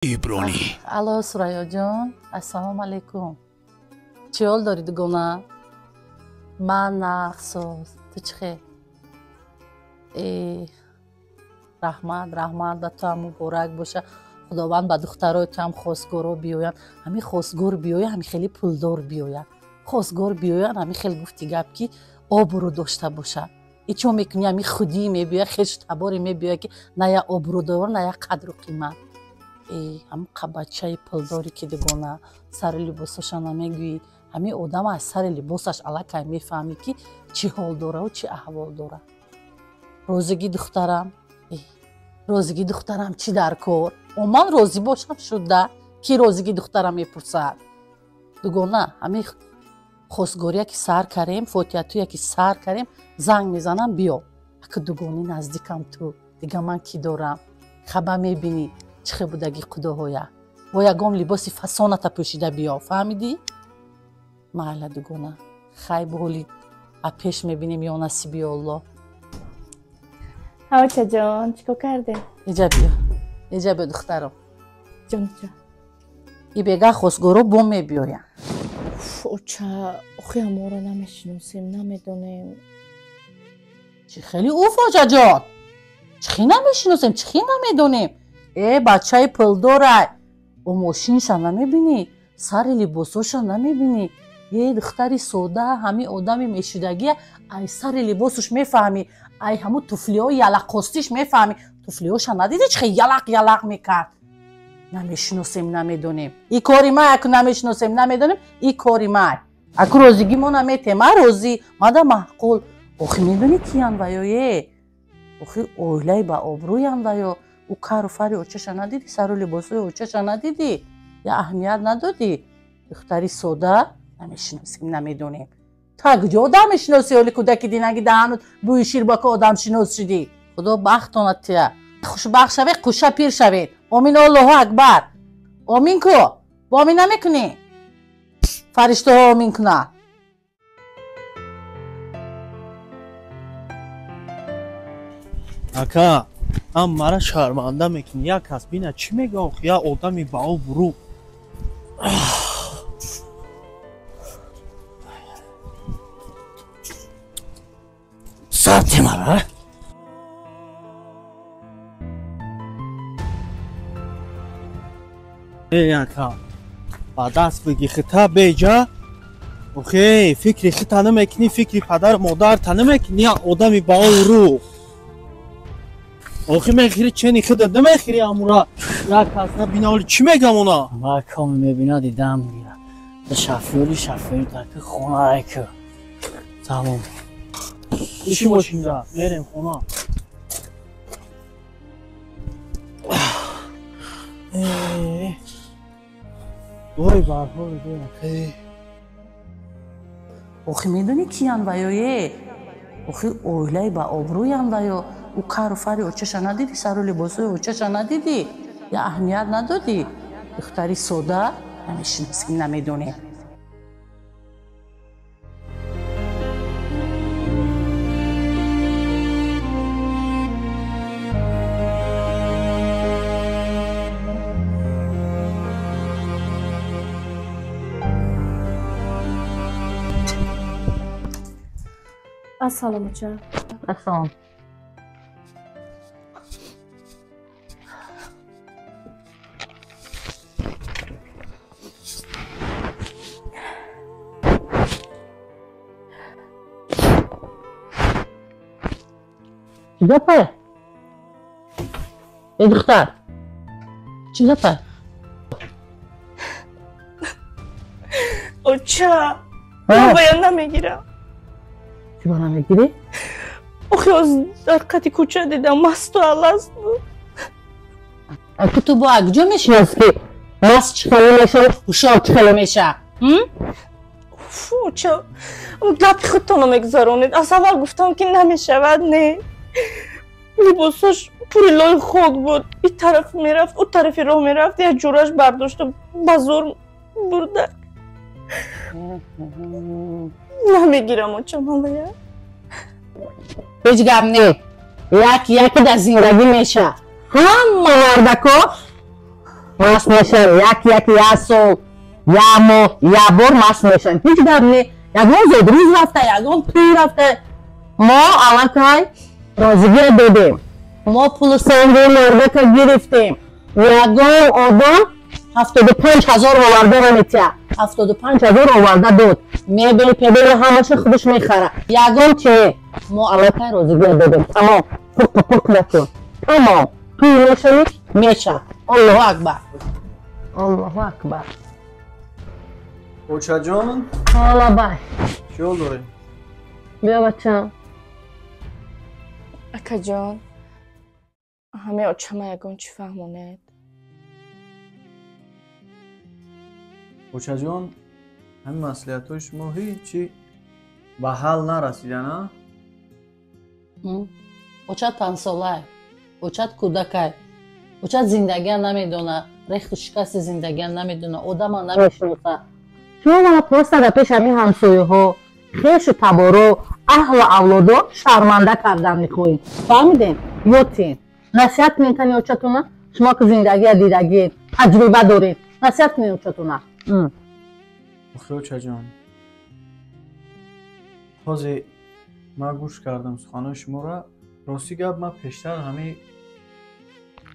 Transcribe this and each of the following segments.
ایبرانی الو سریا جان، السلام علیکم. چی حال دارید گونه؟ من نقصاز تو چخه؟ رحمت به تو هم مبارک باشه. خداوند به دخترای تو هم خواستگارا بیاین، همین خواستگار بیاین، همین خیلی پولدار بیاین. خواستگار بیاین همین خیلی گفتی گپ کی آبرو داشته باشه. ایچو میکنی همین خودی میبیه، خیش تباری میبیه که نه یا آبرو دار نه یا قدر و قیمت. هم بچه پولداری که دگونه سر لباسش نمیگویی، همین آدم از سر لباسش علاقه میفهمی که چی حال داره و چی احوال داره. روزگی دخترم چی در کار؟ من روزی باشم شده کی روزگی دخترم میپرسد. دگونه همین خواستگاری که سر کردیم، فوتیتوی که سر کردیم، زنگ میزنم بیا. اگه دگونی نزدیکم تو دیگه من کی دارم؟ خبر میبینی چه بودگی خداهایا با یگام لباسی فسانتا پوشیده بیا، فهمیدی؟ محله دگونه خیلی بحالی پیش میبینیم یا نصیبی الله. هاوچه جان چیکار کرده؟ ایجا بیا دخترم جان ای بگه خواستگارو بوم میبیایم. اوچه اخی ما رو نمیشناسیم، نمیدونیم. چی خیلی اوفاجه جان چی نمیشناسیم چی نمیدونیم؟ بچه پلداره او ماشینش نمیبینی، سر لباسوش نمیبینی، دختری سوده همین آدمی میشدگی ای سر لباسش میفهمی، ای همون توفلی های یلق قستیش میفهمی. توفلی هاش ندیدی چه یلق میکرد؟ نمیشناسیم نمیدونیم. ای کاری ما اکو نمیشناسیم نمیدونیم ای کاری ما اکو روزگی ما نمیتیم. ما روزی ماده محقول اخی میدونی کیان ویایه اخی اویلای با آبرویان ویا او کار و فری اوچش ندیدی، سر و لباسوی اوچش ندیدی یا اهمیت ندادی. دختری سوده نمیشناسیم نمیدونیم. تا کجا آدم میشناسی؟ ولی کودکی دینگی دهنت بوی شیر با که آدم شناس شدی. خدا بختانت تیه خوشبخت شوید خوشه پیر شوید. آمین الله اکبر. آمین کو با آمین نمیکنی فرشته ها آمین کنه. اکا ام مرا شرمنده میکنی. یک کس بینه چی میگه آخ یا آدمی با او برو. ساعتی مرا ای اکا با دست بگی خطا بیجا اوخی فکری خطا نمیکنی، فکری پدر مادر تا نمیکنی یا آدمی با او رو. آخی میخیری چنی خدا نمیخیری امورا یک کس نبینه چی میگم اونا؟ ما کامی میبینه دیدم میگه به شفیوری تا که خونه ای که تمام ایشی باشیم جا بریم خونه. وای برحال بیم اخی میدونی کیان ویایه اخی اویلای با آبرویان ویا او کار و فری اوچش ندیدی، سر و لباسوی اوچش ندیدی یا اهمیت ندادی. دختری سوده نمیشناسیم نمیدونیم. السلام اوچه. السلام. چی گپه؟ ای دختر چی گپه؟ اوچه من باید نمیگیرم. چی با نمیگیری؟ اخی از در قطی کوچه دیدم مست و علست بود. اگه تو با اگجا میشناسی مست چخله میشه و خوشحال چخله میشه؟ اوچه گپی خودتانو میگذارونید. از اول گفتم که نمیشود. نه لباساش پوری لای خاک بود، این طرف میرفت او طرف راه میرفت، یک جورش برداشته بازور برده. نمیگیرم اوچه من باید هیچ گم نه. یکی در زندگی میشه. همه مردکا مست میشن، یکی یک سال یک ماه یک بار مست میشن. هیچ گپ نی. یگان زودروز رفته، یگان توی رفته. ما الان رازیگی دادیم. ما پول سنگی مرده گرفتیم. یگان آدم 75,000 آورده نمیتیه. 75,000 آورده داد. میبین پدر همش خودش میخره. یگان چه؟ ما الان رازیگی دادیم. تمام. پک نکن. تمام. توی میشنی؟ میشه. الله اکبر. الله اکبر. اوچا جان حالا بای. چیول داری؟ بیا بچم. اکا جان همه آچمه یگان چی فهمونید؟ اوچا جان همین مسئولیت های شما هیچی به حل نرسیده نه؟ اوچت پنسالای، اوچت کودکای، اوچت زندگی نمیدونه، ریخت و شکست زندگی نمیدونه، آدم ها نمیشناسه. شما باید پرسته در پیش همین همسایه ها خیش و تبارو اهل اولادو شرمنده کردن میخواهیم. فهمیدین؟ یوتین. نصیحت میکنی اوچتونه؟ شما که زندگی دیدگی تجربه دارید. نصیحت میکنی اوچتونه؟ آخه اوچا جان تازه من گوش کردم سخنان شما را. راستی گپ من پیشتر همه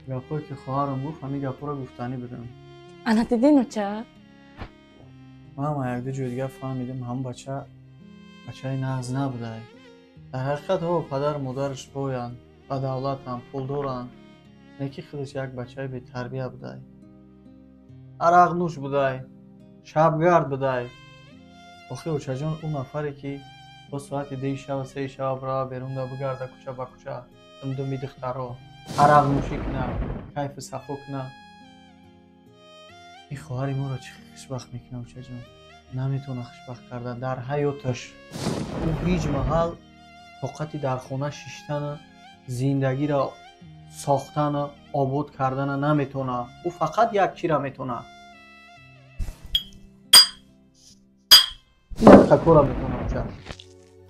گپایی که خواهرم گفت همه گپا را گفتنی بدم. انا دیدین اوچه؟ من هم یک دو جور دیگه فهمیدم هم بچه نغز نبوده. در حقیقت ها پدر مادرش باید با دولت هم پول دارن. نکی خودش یک بچه به تربیه بوده. عرق نوش بوده. شبگرد بوده. آخه اوچا جان اون نفری که با ساعت 2 شب و 3 شب را بیرون دا بگرده کوچه با کوچه دمدمی دخترها عرق نوشی کنه کیف صفا کنه. این خواهر ما را چه خوشبخت میکنه اوچا جان. نمیتونه خوشبخت کرده در حیاتش. او هیچ محل طاقتی در خونه شیشتن زندگی را ساختن آباد کردن نمیتونه. او فقط یک چی را میتونه، یک کار را میتونه اوچا.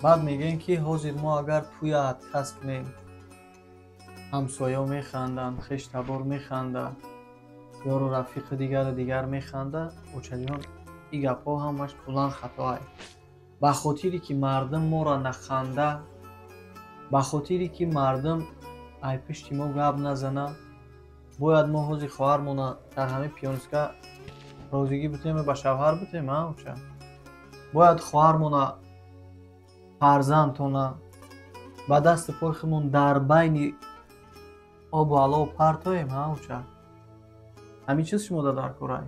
بعد میگن که حاضر ما اگر توی اتکس کنیم همسایه میخندن، خیش تبار میخنده، یارو رفیق دیگر میخنده. اوچا جان این گپا همش کلان خطاه. به خاطری که مردم ما را نخنده، به خاطری که مردم ای پشت ما گپ نزنه، باید ما حاضر خواهرمون در همه پیانسکا روزگی بتیم به شوهر بتیم. اوچا باید خواهرمون فرزندتونه با دست پرخمون در بین آب و علا و پرتاییم. اوچا همین چیز شما در کارای.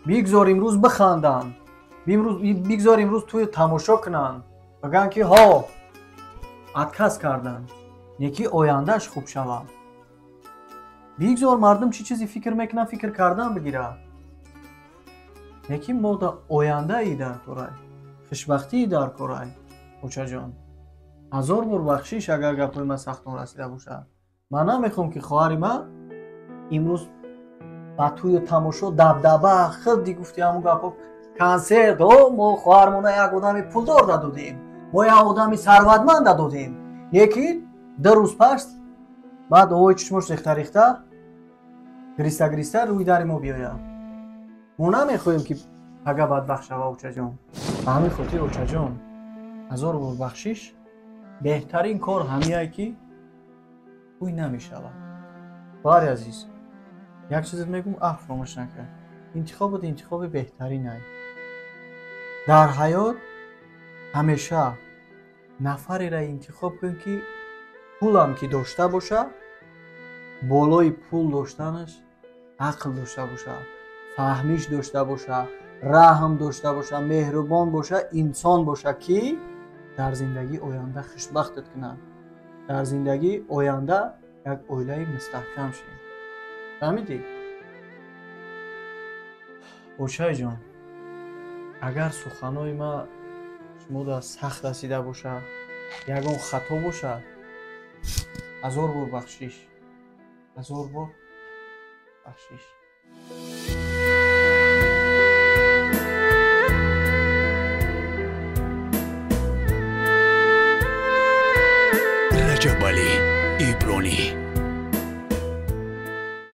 بگذار امروز بخندن، بگذار امروز توی تماشا کنن، بگن که ها اتکس کردن یکی آیندهش خوب شود. بگذار مردم چی چیزی فکر میکنن فکر کردن بگیره. یکی ما در آینده ای در کارای، خوشبختی در کارای. اوچا جان 1000 بار بخشیش اگر گپای من سختان رسیده باشه. من نمیخوام که خواهر من امروز با توی تماشا دبدبه خیلی گفتی همون گپا کنسرت ما خواهرمون یک آدم پولدار دادیم، ما یک آدم ثروتمند دادیم. یکی 2 روز پس بعد اوی چشمش ریخته گریسته روی در ما بیاید. ما نمیخوایم که اگه بدبخت شوه اوچا جان. به همین خاطر اوچا جان 1000 بار بخشش بهترین کار همیه که اوی نمیشود. باری عزیز یک چیز میگم فراموش نکن. انتخاب بهترینه. در حیات همیشه نفری را انتخاب کن که پولم که داشته باشه، بالای پول داشتنش عقل داشته باشه، فهمیش داشته باشه، رحم داشته باشه، مهربان باشه، انسان باشه که در زندگی آینده خوشبختت کنه، در زندگی آینده یک عائله مستحکم شه. فهمیدی؟ اوچای جان اگر سخنای ما شما را سخت رسیده باشه، یگان خطا باشه، 1000 بار بخشش، 1000 بار بخشش. رجب علی ایبرانی